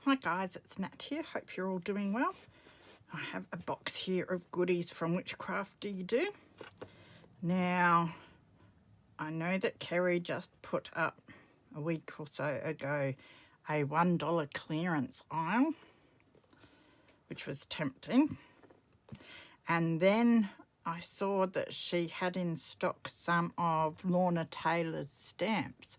Hi guys, it's Nat here. Hope you're all doing well. I have a box here of goodies from Whichcraft Do You Do. Now, I know that Kerry just put up a week or so ago a $1 clearance aisle, which was tempting. And then I saw that she had in stock some of Lorna Taylor's stamps.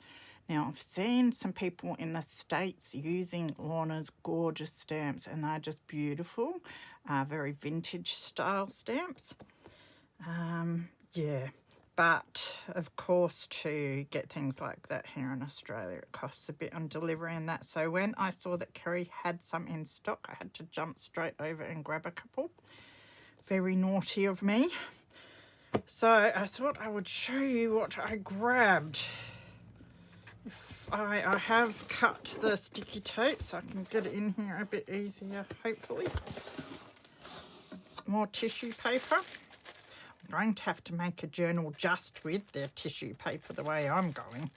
Now, I've seen some people in the States using Lorna's gorgeous stamps, and they're just beautiful, very vintage style stamps. Yeah, but of course, to get things like that here in Australia, it costs a bit on delivery and that. So when I saw that Kerry had some in stock, I had to jump straight over and grab a couple. Very naughty of me. So I thought I would show you what I grabbed. I have cut the sticky tape so I can get it in here a bit easier, hopefully. More tissue paper. I'm going to have to make a journal just with the tissue paper the way I'm going.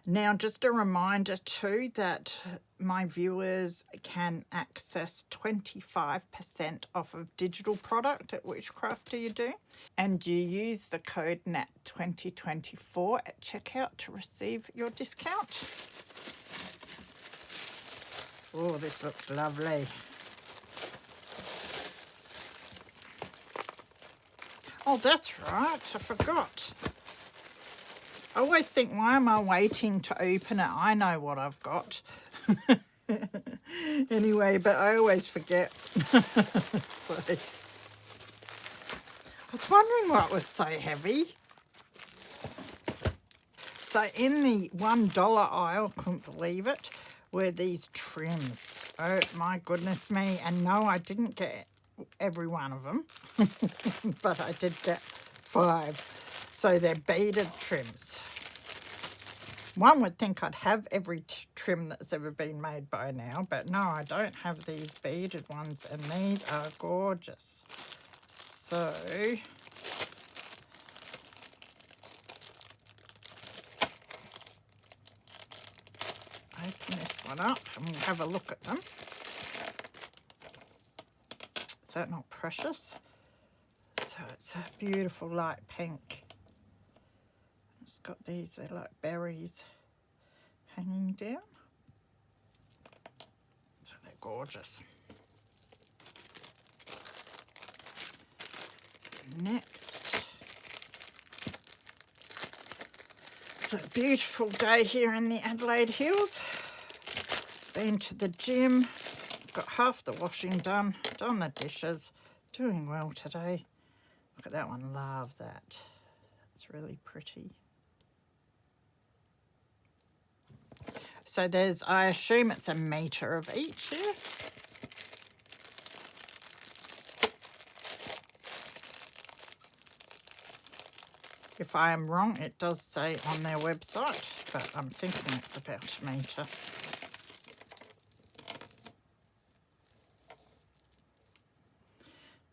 Now, just a reminder too that my viewers can access 25% off of digital product at Whichcraft Do You Do. And you use the code NAT2024 at checkout to receive your discount. Oh, this looks lovely. Oh, that's right, I forgot. I always think, why am I waiting to open it? I know what I've got. Anyway, but I always forget. So, I was wondering what was so heavy. So in the $1 aisle, couldn't believe it, were these trims. Oh my goodness me. And no, I didn't get every one of them, but I did get 5. So they're beaded trims. One would think I'd have every trim that's ever been made by now, but no, I don't have these beaded ones, and these are gorgeous. So, open this one up and we'll have a look at them. Is that not precious? So it's a beautiful light pink. It's got these, they're like berries hanging down. So they're gorgeous. Next, it's a beautiful day here in the Adelaide Hills. Been to the gym, got half the washing done the dishes, doing well today. Look at that one, love that. It's really pretty. So there's, I assume it's a metre of each here. If I am wrong, it does say on their website, but I'm thinking it's about a metre.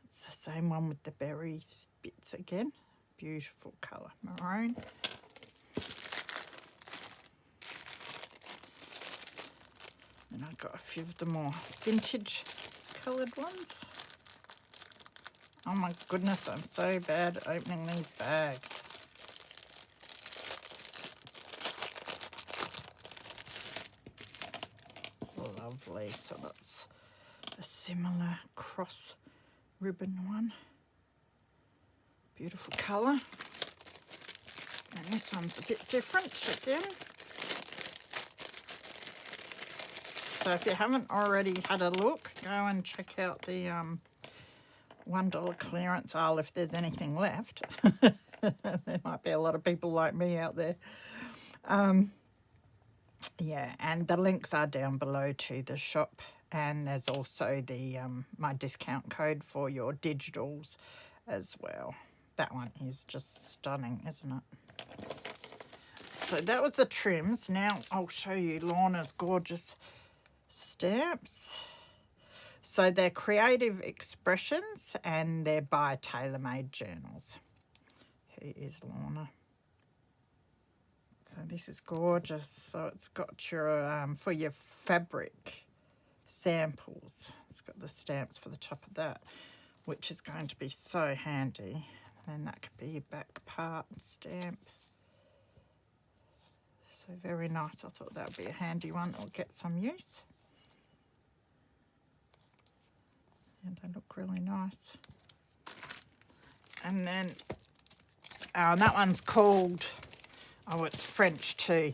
It's the same one with the berry bits again. Beautiful colour, maroon. And I've got a few of the more vintage coloured ones. Oh my goodness, I'm so bad at opening these bags. Lovely, so that's a similar cross ribbon one. Beautiful colour. And this one's a bit different again. So if you haven't already had a look, go and check out the $1 clearance aisle if there's anything left. There might be a lot of people like me out there. Yeah, and the links are down below to the shop, and there's also the my discount code for your digitals as well. That one is just stunning, isn't it? So that was the trims. Now I'll show you Lorna's gorgeous stamps. So they're creative expressions and they're by Tailor Made Journals. Here is Lorna. So this is gorgeous. So it's got your, for your fabric samples. It's got the stamps for the top of that, which is going to be so handy. And that could be your back part stamp. So very nice. I thought that would be a handy one or get some use. And they look really nice. And then that one's called, oh, it's French too,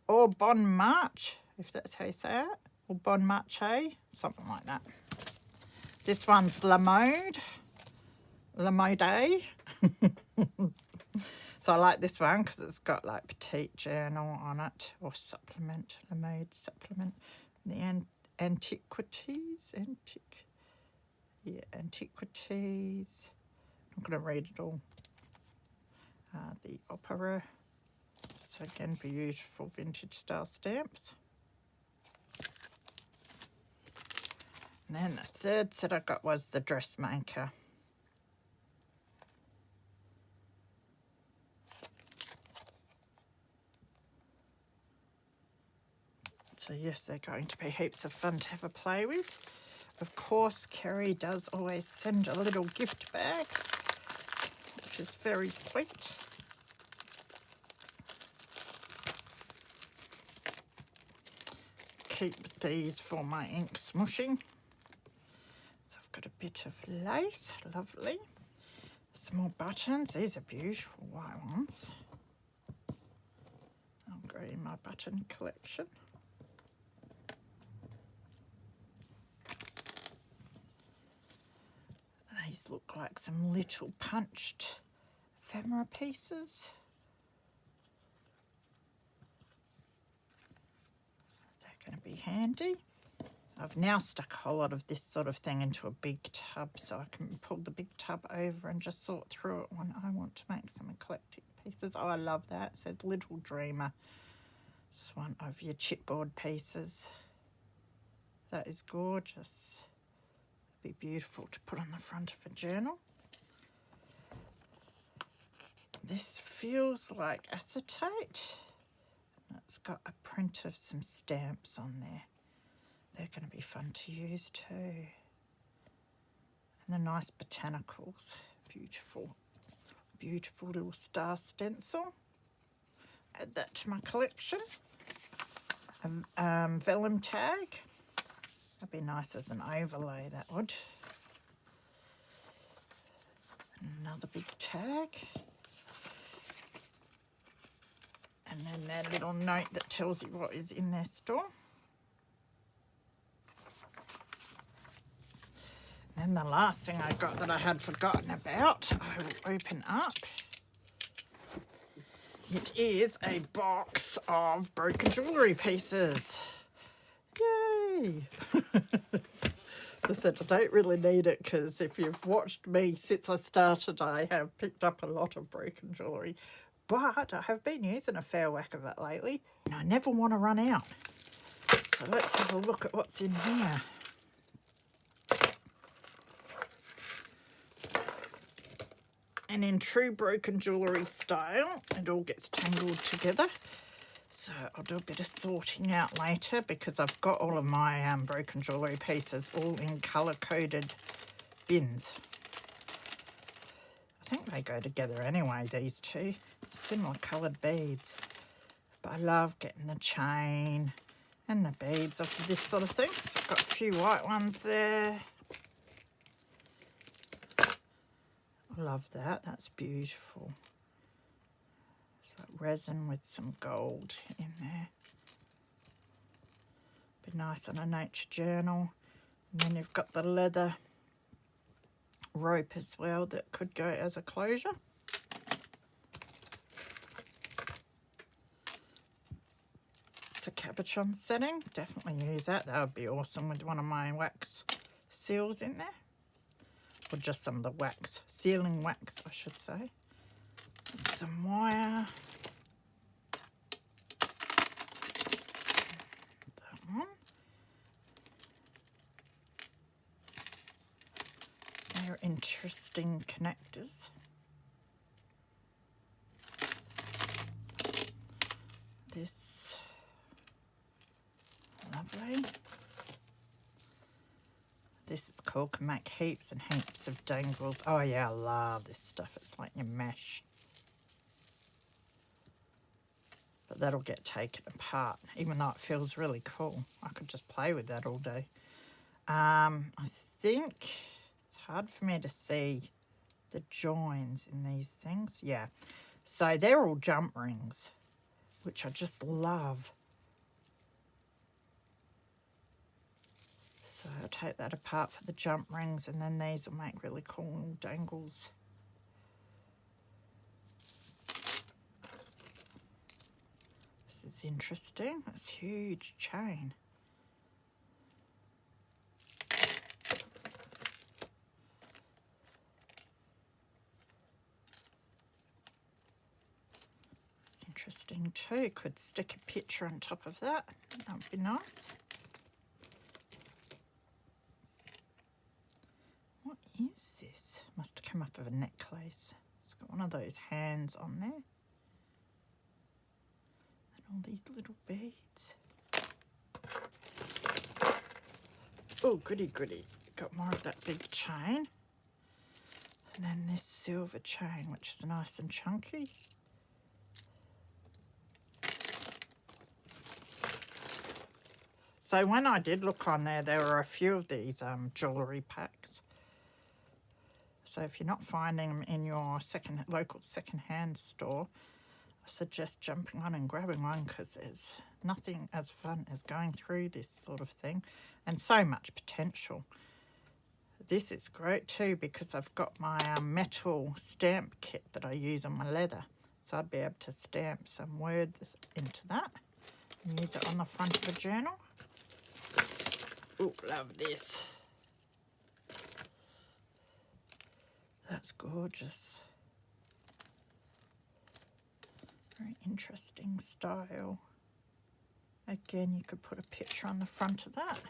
Au Bon Marche, if that's how you say it, or Bon Marche, something like that. This one's La Mode. So I like this one because it's got like petite journal on it, or supplement, La Mode supplement. The antiquities. I'm going to read it all. The opera. So again, beautiful vintage style stamps. And then the third set I got was the dressmaker. So yes, they're going to be heaps of fun to have a play with. Of course, Kerry does always send a little gift bag, which is very sweet. Keep these for my ink smushing. So I've got a bit of lace, lovely. Some more buttons. These are beautiful white ones. I'll go in my button collection. These look like some little punched ephemera pieces. They're going to be handy. I've now stuck a whole lot of this sort of thing into a big tub so I can pull the big tub over and just sort through it when I want to make some eclectic pieces. Oh, I love that. It says Little Dreamer. It's one of your chipboard pieces. That is gorgeous. Be beautiful to put on the front of a journal. This feels like acetate. It's got a print of some stamps on there. They're going to be fun to use too. And the nice botanicals. Beautiful, beautiful little star stencil. Add that to my collection. Vellum tag. That'd be nice as an overlay, that would. Another big tag. And then that little note that tells you what is in their store. And then the last thing I got that I had forgotten about, I will open up. It is a box of broken jewellery pieces. Yay! As I said, I don't really need it because if you've watched me since I started, I have picked up a lot of broken jewellery. But I have been using a fair whack of it lately, and I never want to run out. So let's have a look at what's in here. And in true broken jewellery style, it all gets tangled together. So I'll do a bit of sorting out later because I've got all of my broken jewellery pieces all in colour-coded bins. I think they go together anyway, these two. Similar coloured beads. But I love getting the chain and the beads off of this sort of thing. So I've got a few white ones there. I love that. That's beautiful. It's like resin with some gold in there. Be nice on a nature journal. And then you've got the leather rope as well that could go as a closure. It's a cabochon setting. Definitely use that. That would be awesome with one of my wax seals in there. Or just some of the wax, sealing wax, I should say. And some wire. That one. They're interesting connectors. this. Lovely. This is cool, can make heaps and heaps of dangles. Oh yeah, I love this stuff. It's like your mesh. But that'll get taken apart, even though it feels really cool. I could just play with that all day. I think it's hard for me to see the joins in these things. Yeah, so they're all jump rings, which I just love. So I'll take that apart for the jump rings, and then these will make really cool little dangles. This is interesting. That's a huge chain. It's interesting too. Could stick a picture on top of that. That would be nice. What is this? Must have come off of a necklace. It's got one of those hands on there. And all these little beads. Oh, goody goody. Got more of that big chain. And then this silver chain, which is nice and chunky. So when I did look on there, there were a few of these jewellery packs. So if you're not finding them in your local second-hand store, I suggest jumping on and grabbing one, because there's nothing as fun as going through this sort of thing, and so much potential. This is great too, because I've got my metal stamp kit that I use on my leather. So I'd be able to stamp some words into that and use it on the front of a journal. Oh, love this. That's gorgeous. Very interesting style. Again, you could put a picture on the front of that.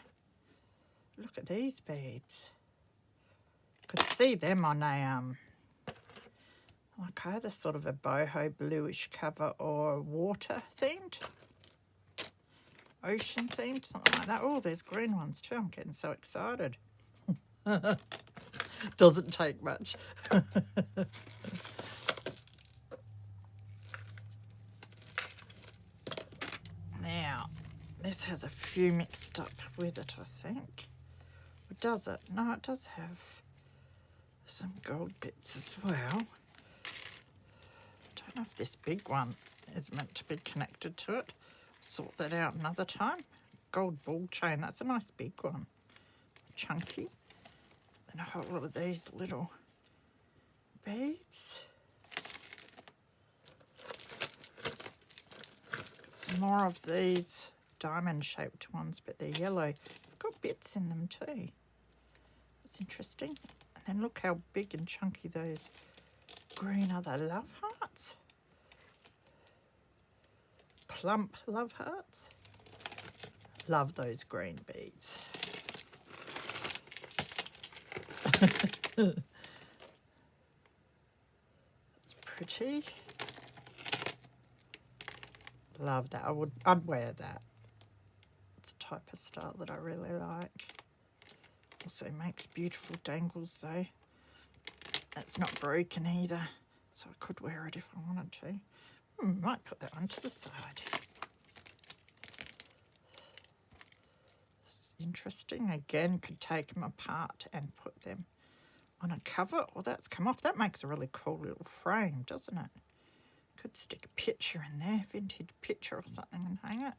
Look at these beads. Could see them on a like either sort of a boho bluish cover or water themed, ocean themed, something like that. Oh, there's green ones too. I'm getting so excited. Doesn't take much. Now, this has a few mixed up with it, I think. Or does it? No, it does have some gold bits as well. Don't know if this big one is meant to be connected to it. Sort that out another time. Gold ball chain, that's a nice big one. Chunky. And a whole lot of these little beads. Some more of these diamond shaped ones, but they're yellow. Got bits in them too. That's interesting. And then look how big and chunky those green are. They love hearts. Plump love hearts. Love those green beads. That's pretty. Love that. I'd wear that. It's a type of style that I really like. Also makes beautiful dangles though. It's not broken either, so I could wear it if I wanted to. Might put that one to the side. This is interesting. Again, could take them apart and put them on a cover. Oh, that's come off. That makes a really cool little frame, doesn't it? Could stick a picture in there, vintage picture or something, and hang it.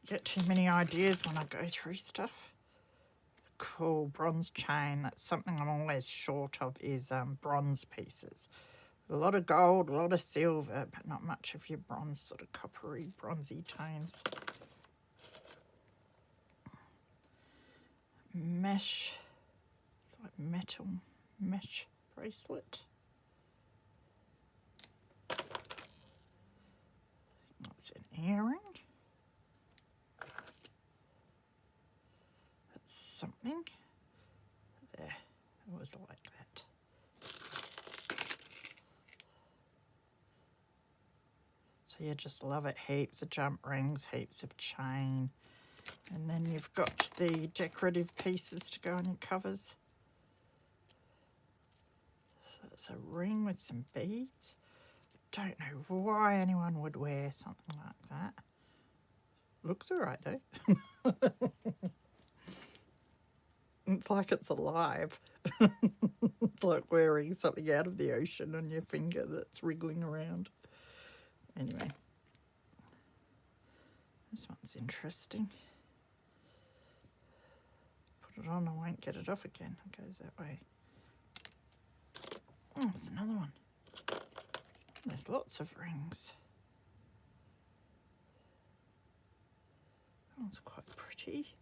Get too many ideas when I go through stuff. Cool bronze chain. That's something I'm always short of, is bronze pieces. A lot of gold, a lot of silver, but not much of your bronze, sort of coppery, bronzy tones. Mesh. It's like metal mesh bracelet. That's an earring. That's something. There, it was like that. So So you just love it. Heaps of jump rings, heaps of chain. And then you've got the decorative pieces to go on your covers. So it's a ring with some beads. Don't know why anyone would wear something like that. Looks all right though. It's like it's alive. It's like wearing something out of the ocean on your finger that's wriggling around. Anyway, this one's interesting. Put it on, I won't get it off again. It goes that way. Oh, there's another one. There's lots of rings. That one's quite pretty.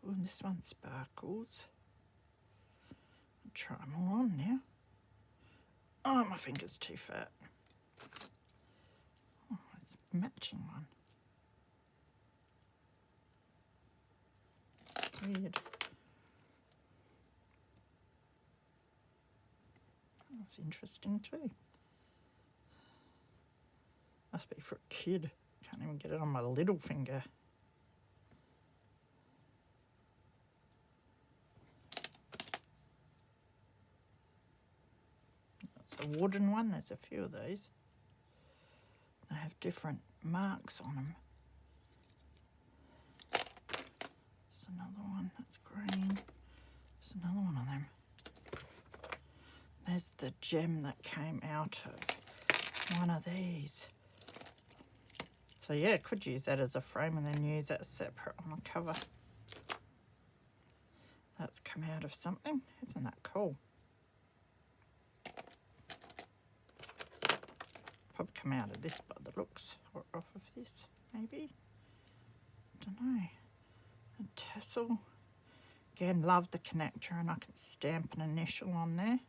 Oh, and this one sparkles. I'll try them all on now. Oh, my finger's too fat. Oh, it's a matching one. Weird. That's interesting too. Must be for a kid. Can't even get it on my little finger. That's a wooden one. There's a few of those. They have different marks on them. There's another one that's green. There's another one of them. There's the gem that came out of one of these. So yeah, could use that as a frame and then use that separate on the cover. That's come out of something. Isn't that cool? Probably come out of this by the looks, or off of this, maybe. Don't know. A tassel. Again, love the connector, and I can stamp an initial on there.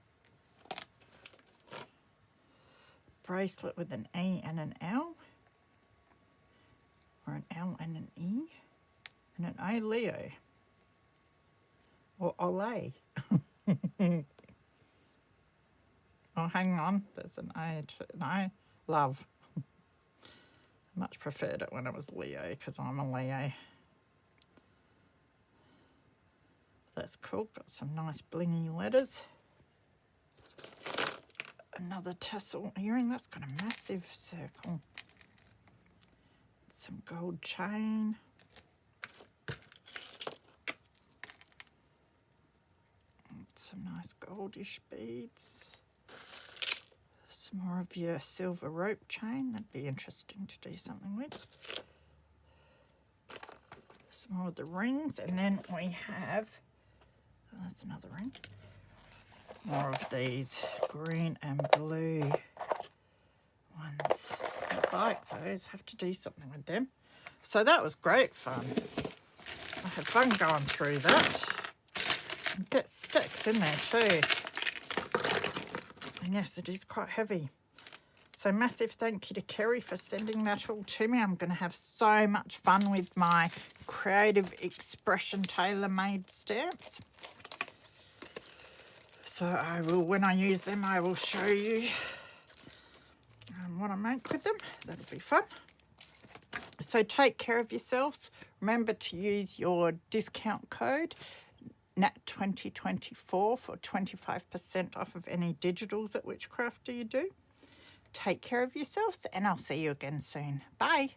Bracelet with an E and an L. Or an L and an E. And an A Leo. Or Olay. Oh, hang on. There's an A too. No, love. Much preferred it when it was Leo, because I'm a Leo. That's cool. Got some nice blingy letters. Another tassel earring. That's got a massive circle. Some gold chain. Some nice goldish beads. Some more of your silver rope chain. That'd be interesting to do something with. Some more of the rings. And then we have, oh, that's another ring. More of these green and blue ones. I like those. Have to do something with them. So that was great fun. I had fun going through that. And get sticks in there too. And yes, it is quite heavy. So massive thank you to Kerry for sending that all to me. I'm going to have so much fun with my Creative Expression tailor-made stamps. So I will, when I use them, I will show you what I make with them. That'll be fun. So take care of yourselves. Remember to use your discount code NAT2024 for 25% off of any digitals at Whichcraft Do You Do. Take care of yourselves, and I'll see you again soon. Bye.